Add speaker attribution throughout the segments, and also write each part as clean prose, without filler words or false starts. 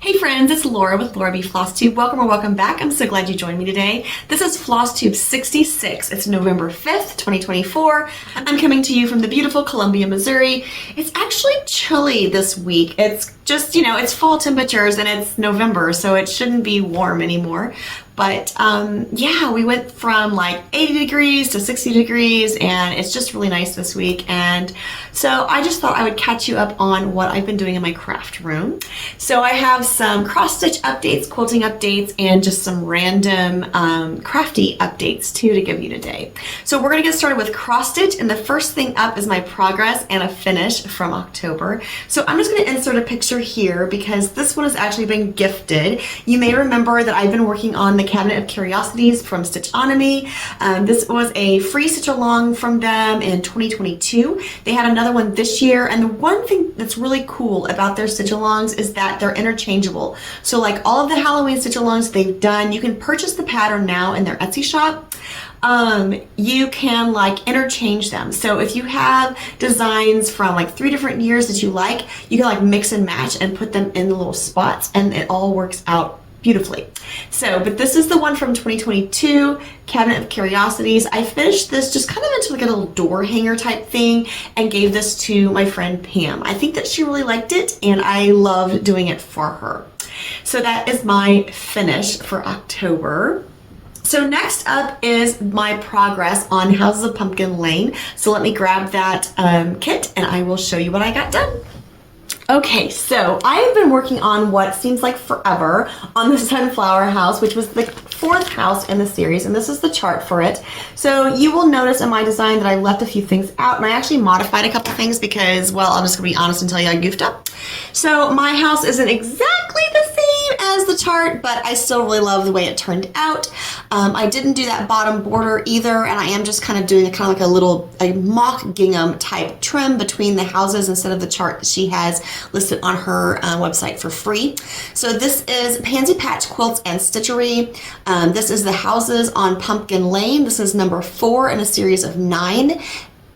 Speaker 1: Hey friends, it's Laura with Laura B. Flosstube. Welcome or welcome back. I'm so glad you joined me today. This is Flosstube 66. It's November 5th, 2024. I'm coming to you from the beautiful Columbia, Missouri. It's actually chilly this week. It's just, it's fall temperatures and it's November, so it shouldn't be warm anymore. But yeah, we went from like 80 degrees to 60 degrees and it's just really nice this week. And so I just thought I would catch you up on what I've been doing in my craft room. So I have some cross stitch updates, quilting updates, and just some random crafty updates too to give you today. So we're gonna get started with cross stitch, and the first thing up is my progress and a finish from October. So I'm just gonna insert a picture here because this one has actually been gifted. You may remember that I've been working on the Cabinet of Curiosities from Stitchonomy. This was a free stitch along from them in 2022. They had another one this year, and the one thing that's really cool about their stitch alongs is that they're interchangeable. So like all of the Halloween stitch alongs they've done, you can purchase the pattern now in their Etsy shop. You can like interchange them. So if you have designs from like 3 different years that you like, you can like mix and match and put them in the little spots, and it all works out beautifully. So, but this is the one from 2022, Cabinet of Curiosities. I finished this just kind of into like a little door hanger type thing and gave this to my friend Pam. I think that she really liked it and I loved doing it for her. So that is my finish for October. So next up is my progress on Houses of Pumpkin Lane. So let me grab that kit and I will show you what I got done. Okay, so I have been working on what seems like forever on the Sunflower House, which was the 4th house in the series, and this is the chart for it. So you will notice in my design that I left a few things out, and I actually modified a couple things because, well, I'm just gonna be honest and tell you I goofed up. So my house isn't exactly the same as the chart, but I still really love the way it turned out. I didn't do that bottom border either, and I am just kind of doing kind of like a mock gingham type trim between the houses instead of the chart that she has listed on her website for free. So this is Pansy Patch Quilts and Stitchery. This is the houses on Pumpkin Lane. This is number 4 in a series of 9.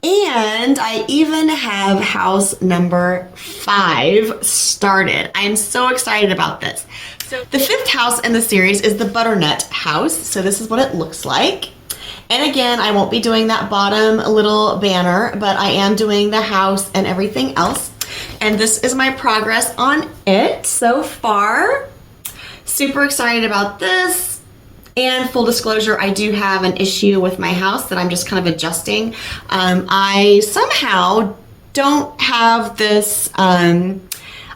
Speaker 1: And I even have house number 5 started. I am so excited about this. So the 5th house in the series is the Butternut house. So this is what it looks like. And again, I won't be doing that bottom little banner, but I am doing the house and everything else. And this is my progress on it so far. Super excited about this. And full disclosure, I do have an issue with my house that I'm just kind of adjusting. I somehow don't have this, I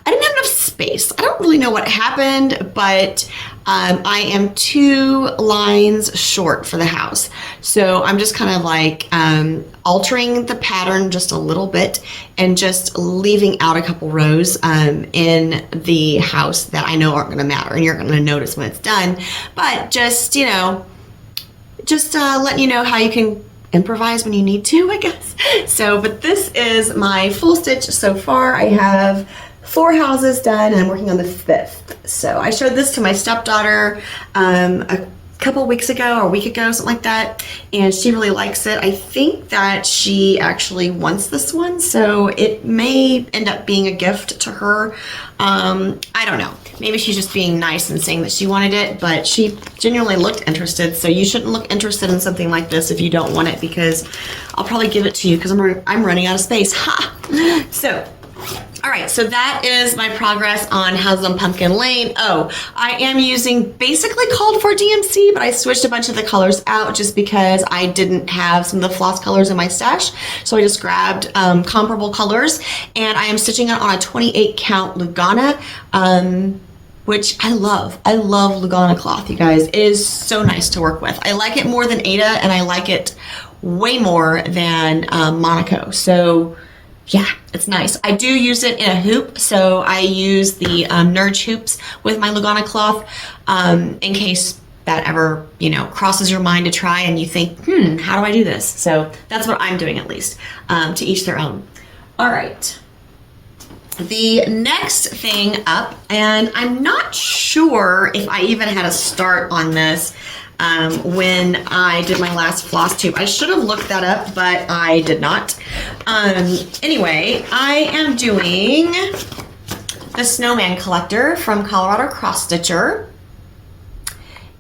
Speaker 1: didn't have enough space. I don't really know what happened, but I am 2 lines short for the house. So I'm just kind of like altering the pattern just a little bit and just leaving out a couple rows in the house that I know aren't going to matter and you're going to notice when it's done. But just, letting you know how you can improvise when you need to, I guess. So, but this is my full stitch so far. I have 4 houses done and I'm working on the 5th. So I showed this to my stepdaughter a couple weeks ago or a week ago, something like that, and she really likes it. I think that she actually wants this one, so it may end up being a gift to her. I don't know. Maybe she's just being nice and saying that she wanted it, but she genuinely looked interested, so you shouldn't look interested in something like this if you don't want it, because I'll probably give it to you because I'm running out of space. Ha! So, all right, so that is my progress on Houses on Pumpkin Lane. Oh, I am using basically called for DMC, but I switched a bunch of the colors out just because I didn't have some of the floss colors in my stash. So I just grabbed comparable colors, and I am stitching it on a 28 count Lugana, which I love. I love Lugana cloth, you guys. It is so nice to work with. I like it more than Ada, and I like it way more than Monaco. So yeah, it's nice. I do use it in a hoop, so I use the Nurge hoops with my Lugana cloth in case that ever, crosses your mind to try and you think, how do I do this? So that's what I'm doing, at least, to each their own. All right. The next thing up, and I'm not sure if I even had a start on this when I did my last Flosstube. I should have looked that up, but I did not. Anyway, I am doing the Snowman Collector from Colorado Cross Stitcher.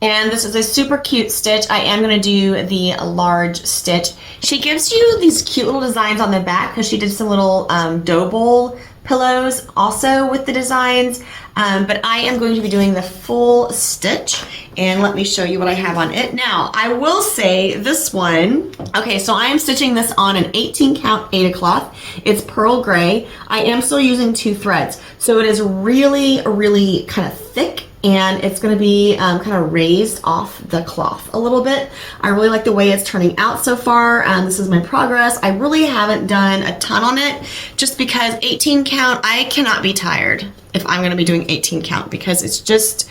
Speaker 1: And this is a super cute stitch. I am going to do the large stitch. She gives you these cute little designs on the back because she did some little dough bowl pillows also with the designs. But I am going to be doing the full stitch, and let me show you what I have on it. Now, I will say this one, okay, so I am stitching this on an 18 count Aida cloth. It's pearl gray. I am still using 2 threads. So it is really, really kind of thick, and it's going to be kind of raised off the cloth a little bit. I really like the way it's turning out so far. This is my progress. I really haven't done a ton on it just because 18 count, I cannot be tired if I'm going to be doing 18 count because it's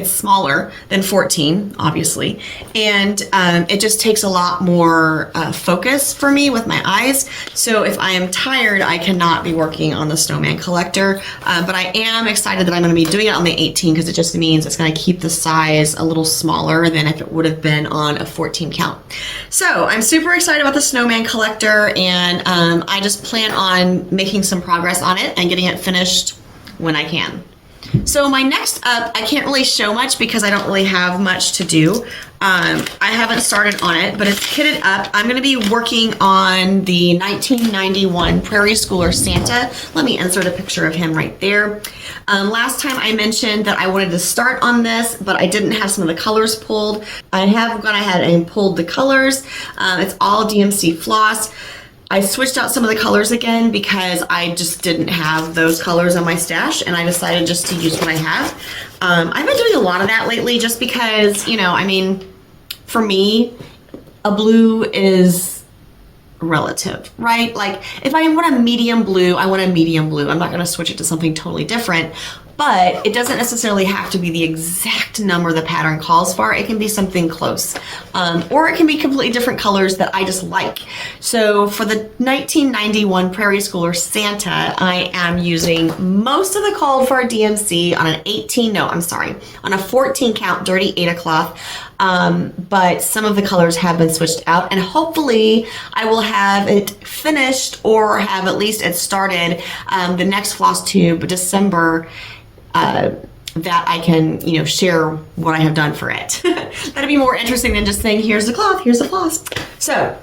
Speaker 1: smaller than 14, obviously, and it just takes a lot more focus for me with my eyes. So if I am tired, I cannot be working on the Snowman Collector, but I am excited that I'm going to be doing it on the 18 because it just means it's going to keep the size a little smaller than if it would have been on a 14 count. So I'm super excited about the Snowman Collector, and I just plan on making some progress on it and getting it finished when I can. So my next up, I can't really show much because I don't really have much to do. I haven't started on it, but it's kitted up. I'm going to be working on the 1991 Prairie Schooler Santa. Let me insert a picture of him right there. Last time I mentioned that I wanted to start on this, but I didn't have some of the colors pulled. I have gone ahead and pulled the colors. It's all DMC floss. I switched out some of the colors again because I just didn't have those colors on my stash, and I decided just to use what I have. I've been doing a lot of that lately just because, you know, I mean, for me, a blue is relative, right? Like if I want a medium blue, I want a medium blue. I'm not going to switch it to something totally different. But it doesn't necessarily have to be the exact number the pattern calls for. It can be something close. Or it can be completely different colors that I just like. So for the 1991 Prairie Schooler Santa, I am using most of the called for DMC on an on a 14 count dirty Aida cloth. But some of the colors have been switched out, and hopefully I will have it finished or have at least it started the next Flosstube December, that I can, you know, share what I have done for it. That'd be more interesting than just saying, here's the cloth, here's the floss. So,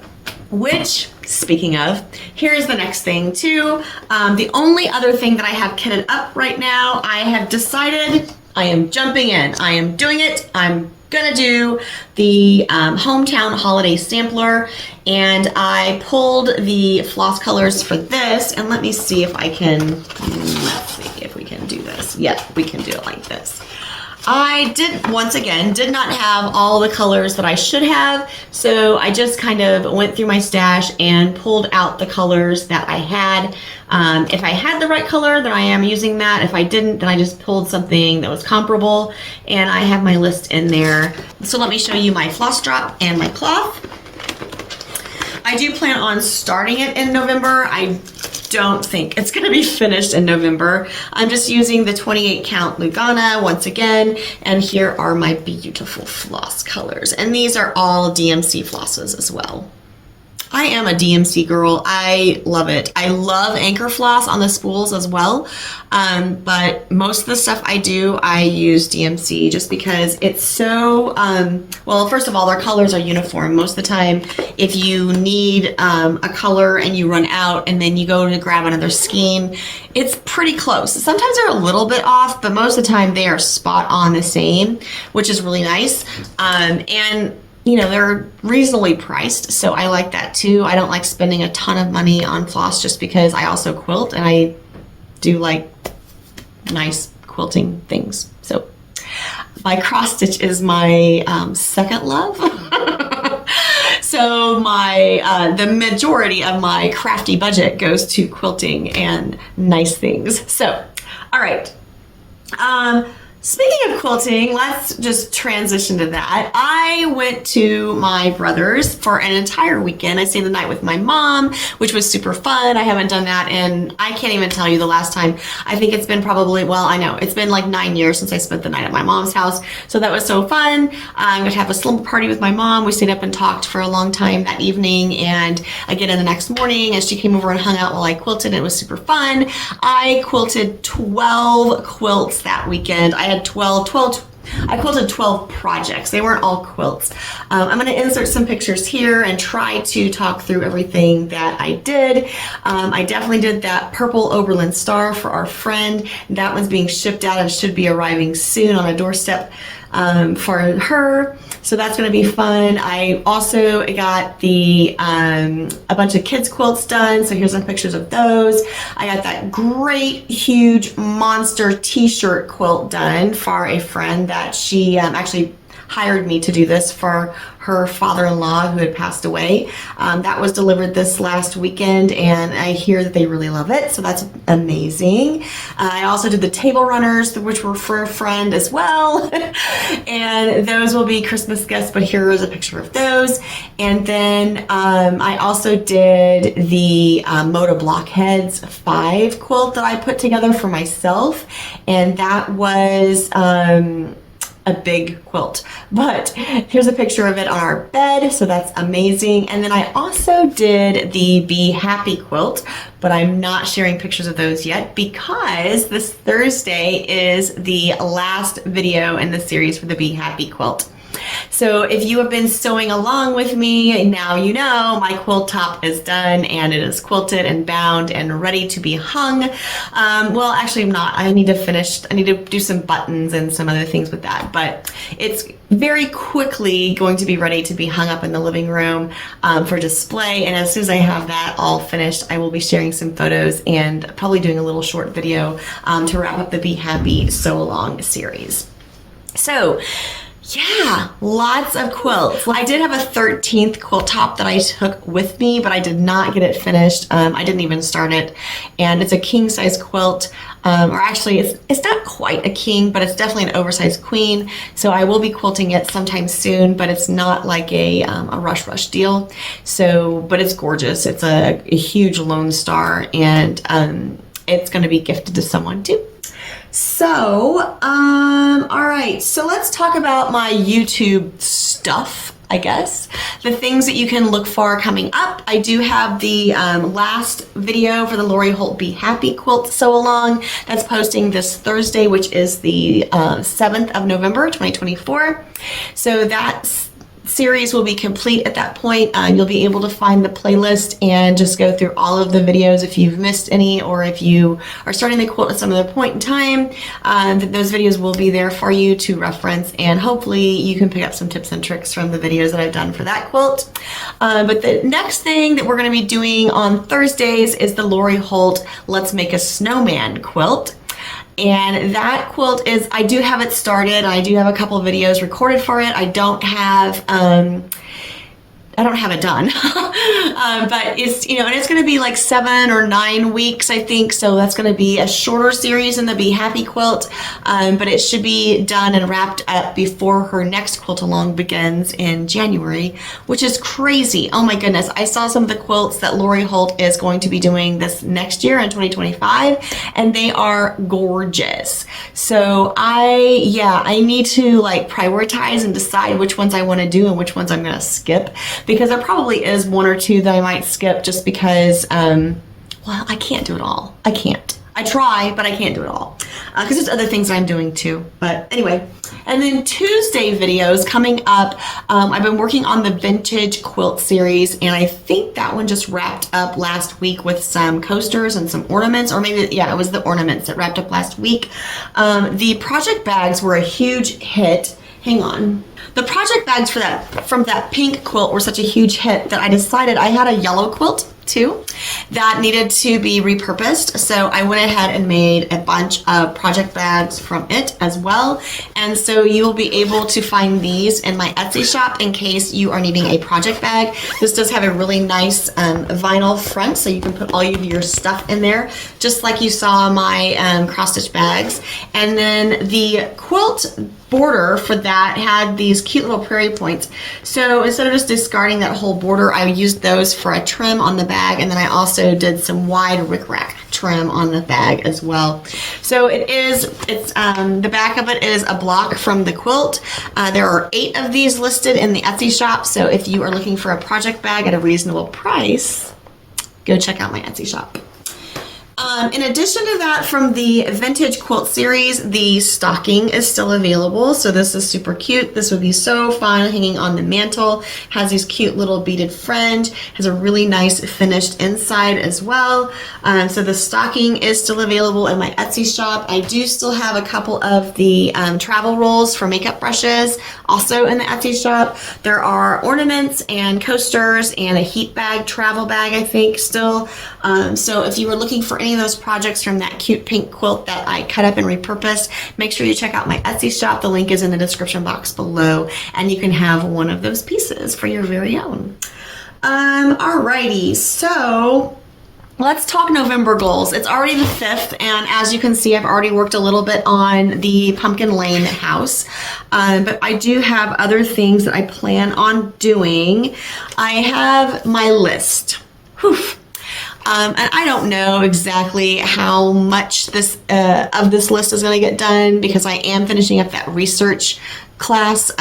Speaker 1: speaking of, here's the next thing too. The only other thing that I have kitted up right now, I have decided I am jumping in. I am doing it. I'm gonna do the Hometown Holiday Sampler, and I pulled the floss colors for this, and let me see if I can, let's see if we can do this. Yep, we can do it like this. I once again did not have all the colors that I should have, so I just kind of went through my stash and pulled out the colors that I had. If I had the right color, then I am using that. If I didn't, then I just pulled something that was comparable, and I have my list in there. So let me show you my floss drop and my cloth. I do plan on starting it in November. I don't think it's going to be finished in November. I'm just using the 28 count Lugana once again, and here are my beautiful floss colors, and these are all DMC flosses as well. I am a DMC girl. I love it. I love anchor floss on the spools as well, but most of the stuff I do, I use DMC just because it's so, well, first of all, their colors are uniform. Most of the time, if you need a color and you run out and then you go to grab another skein, it's pretty close. Sometimes they're a little bit off, but most of the time they are spot on the same, which is really nice. And you know, they're reasonably priced, so I like that too. I don't like spending a ton of money on floss just because I also quilt and I do like nice quilting things. So my cross stitch is my second love. So my the majority of my crafty budget goes to quilting and nice things. So, all right. Speaking of quilting, let's just transition to that. I went to my brother's for an entire weekend. I stayed the night with my mom, which was super fun. I haven't done that in, I can't even tell you the last time. I think it's been probably, well, I know, it's been like 9 years since I spent the night at my mom's house. So that was so fun. I'm going to have a slumber party with my mom. We stayed up and talked for a long time that evening, and again in the next morning, and she came over and hung out while I quilted. It was super fun. I quilted 12 quilts that weekend. I had 12, I quilted 12 projects. They weren't all quilts. I'm going to insert some pictures here and try to talk through everything that I did. I definitely did that purple Oberlin Star for our friend. That one's being shipped out and should be arriving soon on a doorstep for her. So that's going to be fun. I also got the a bunch of kids quilts done. So here's some pictures of those. I got that great huge monster t-shirt quilt done for a friend that she actually hired me to do this for her father-in-law who had passed away. That was delivered this last weekend, and I hear that they really love it, so that's amazing. I also did the table runners, which were for a friend as well, and those will be Christmas gifts, but here is a picture of those. And then I also did the Moda Blockheads 5 quilt that I put together for myself, and that was a big quilt, but here's a picture of it on our bed, so that's amazing. And then I also did the Be Happy quilt, but I'm not sharing pictures of those yet because this Thursday is the last video in the series for the Be Happy quilt. So if you have been sewing along with me, now you know my quilt top is done and it is quilted and bound and ready to be hung. Well, actually I'm not. I need to do some buttons and some other things with that, but it's very quickly going to be ready to be hung up in the living room for display. And as soon as I have that all finished, I will be sharing some photos and probably doing a little short video to wrap up the Be Happy Sew Along series. So yeah, lots of quilts. I did have a 13th quilt top that I took with me, but I did not get it finished. I didn't even start it. And it's a king size quilt, or actually it's not quite a king, but it's definitely an oversized queen. So I will be quilting it sometime soon, but it's not like a rush deal. So, but it's gorgeous. It's a huge Lone Star, and it's going to be gifted to someone too. So, all right, so let's talk about my YouTube stuff, I guess. The things that you can look for coming up. I do have the last video for the Lori Holt Be Happy quilt sew along that's posting this Thursday, which is the 7th of November, 2024. So that's series will be complete at that point. You'll be able to find the playlist and just go through all of the videos if you've missed any, or if you are starting the quilt at some other point in time. Those videos will be there for you to reference, and hopefully you can pick up some tips and tricks from the videos that I've done for that quilt. But the next thing that we're going to be doing on Thursdays is the Lori Holt Let's Make a Snowman quilt. And that quilt is, I do have it started. I do have a couple of videos recorded for it. I don't have it done, but it's, you know, and it's going to be like 7 or 9 weeks, I think. So that's going to be a shorter series in the Be Happy quilt, but it should be done and wrapped up before her next quilt along begins in January, which is crazy. Oh my goodness. I saw some of the quilts that Lori Holt is going to be doing this next year in 2025, and they are gorgeous. So I need to like prioritize and decide which ones I want to do and which ones I'm going to skip, because there probably is 1 or 2 that I might skip just because, well, I can't do it all. I can't. I try, but I can't do it all because there's other things that I'm doing too. But anyway, and then Tuesday videos coming up. I've been working on the vintage quilt series, and I think that one just wrapped up last week with some coasters and some ornaments, or maybe, yeah, it was the ornaments that wrapped up last week. The project bags were a huge hit. Hang on. The project bags from that pink quilt were such a huge hit that I decided I had a yellow quilt too that needed to be repurposed. So I went ahead and made a bunch of project bags from it as well. And so you will be able to find these in my Etsy shop in case you are needing a project bag. This does have a really nice vinyl front, so you can put all of your stuff in there, just like you saw my cross stitch bags. And then the quilt border for that had these cute little prairie points. So instead of just discarding that whole border, I used those for a trim on the bag, and then I also did some wide rickrack trim on the bag as well. So it's the back of it is a block from the quilt. There are 8 of these listed in the Etsy shop, so if you are looking for a project bag at a reasonable price, go check out my Etsy shop. In addition to that, from the Vintage Quilt series, the stocking is still available. So this is super cute. This would be so fun hanging on the mantle. Has these cute little beaded fringe. Has a really nice finished inside as well. So the stocking is still available in my Etsy shop. I do still have a couple of the travel rolls for makeup brushes also in the Etsy shop. There are ornaments and coasters and a heat bag, travel bag, I think, still. So if you were looking for any of those projects from that cute pink quilt that I cut up and repurposed, make sure you check out my Etsy shop. The link is in the description box below, and you can have one of those pieces for your very own. Alrighty, so let's talk November goals. It's already the 5th, and as you can see, I've already worked a little bit on the Pumpkin Lane house, but I do have other things that I plan on doing. I have my list. Whew. And I don't know exactly how much this of this list is going to get done, because I am finishing up that research class,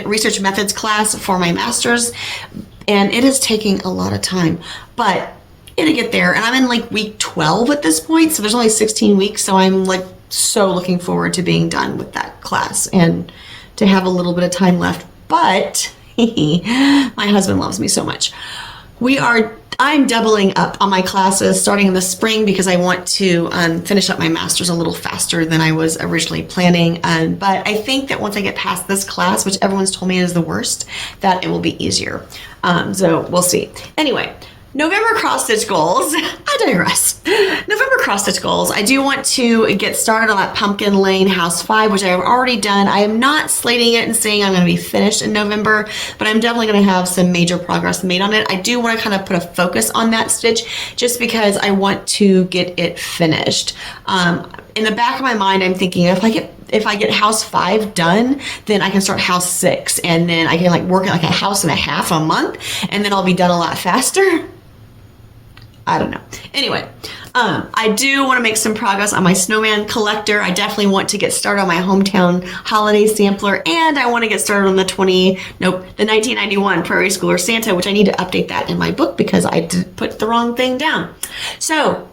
Speaker 1: research methods class for my master's, and it is taking a lot of time, but it'll get there. And I'm in like week 12 at this point, so there's only 16 weeks, so I'm like so looking forward to being done with that class and to have a little bit of time left. But my husband loves me so much. I'm doubling up on my classes starting in the spring because I want to finish up my master's a little faster than I was originally planning. But I think that once I get past this class, which everyone's told me is the worst, that it will be easier. So we'll see. Anyway, November cross stitch goals. I digress. November cross stitch goals. I do want to get started on that Pumpkin Lane House 5, which I have already done. I am not slating it and saying I'm going to be finished in November, but I'm definitely going to have some major progress made on it. I do want to kind of put a focus on that stitch just because I want to get it finished. In the back of my mind, I'm thinking if I get house 5 done, then I can start house 6, and then I can like work at like a house and a half a month, and then I'll be done a lot faster. I don't know. Anyway, I do want to make some progress on my Snowman Collector. I definitely want to get started on my hometown holiday sampler, and I want to get started on the 1991 Prairie Schooler Santa, which I need to update that in my book because I did put the wrong thing down. So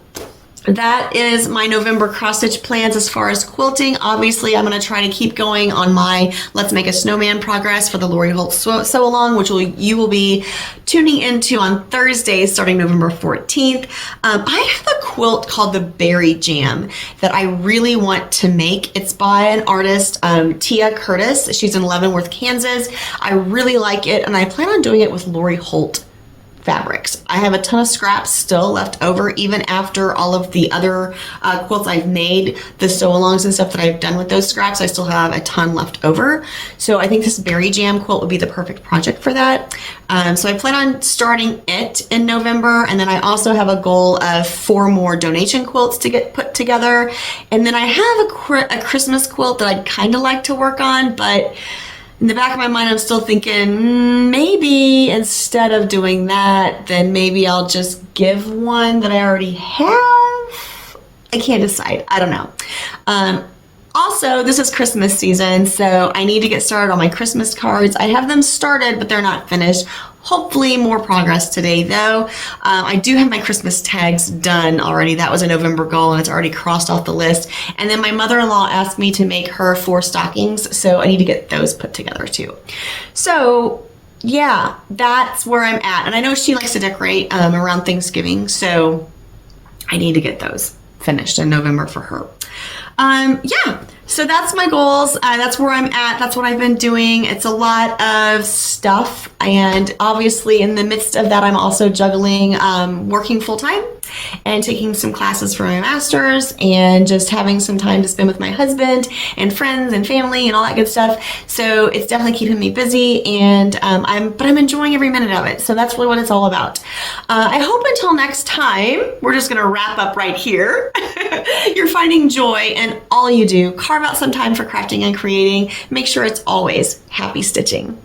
Speaker 1: that is my November cross stitch plans as far as quilting. Obviously, I'm going to try to keep going on my Let's Make a Snowman progress for the Lori Holt sew along, which you will be tuning into on Thursday starting November 14th. I have a quilt called the Berry Jam that I really want to make. It's by an artist, Tia Curtis. She's in Leavenworth, Kansas. I really like it, and I plan on doing it with Lori Holt fabrics. I have a ton of scraps still left over, even after all of the other quilts I've made, the sew-alongs and stuff that I've done with those scraps. I still have a ton left over. So I think this Berry Jam quilt would be the perfect project for that. So I plan on starting it in November, and then I also have a goal of 4 more donation quilts to get put together. And then I have a Christmas quilt that I'd kind of like to work on, but in the back of my mind, I'm still thinking maybe instead of doing that, then maybe I'll just give one that I already have. I can't decide. I don't know. Also, this is Christmas season, so I need to get started on my Christmas cards. I have them started, but they're not finished. Hopefully more progress today, though. I do have my Christmas tags done already. That was a November goal, and it's already crossed off the list. And then my mother-in-law asked me to make her 4 stockings, so I need to get those put together, too. So yeah, that's where I'm at. And I know she likes to decorate around Thanksgiving, so I need to get those finished in November for her. Yeah, so that's my goals. That's where I'm at. That's what I've been doing. It's a lot of stuff, and obviously in the midst of that, I'm also juggling working full-time and taking some classes for my master's and just having some time to spend with my husband and friends and family and all that good stuff. So it's definitely keeping me busy, and I'm enjoying every minute of it. So that's really what it's all about. I hope until next time, we're just gonna wrap up right here. You're finding joy in all you do. Carve out some time for crafting and creating. Make sure it's always happy stitching.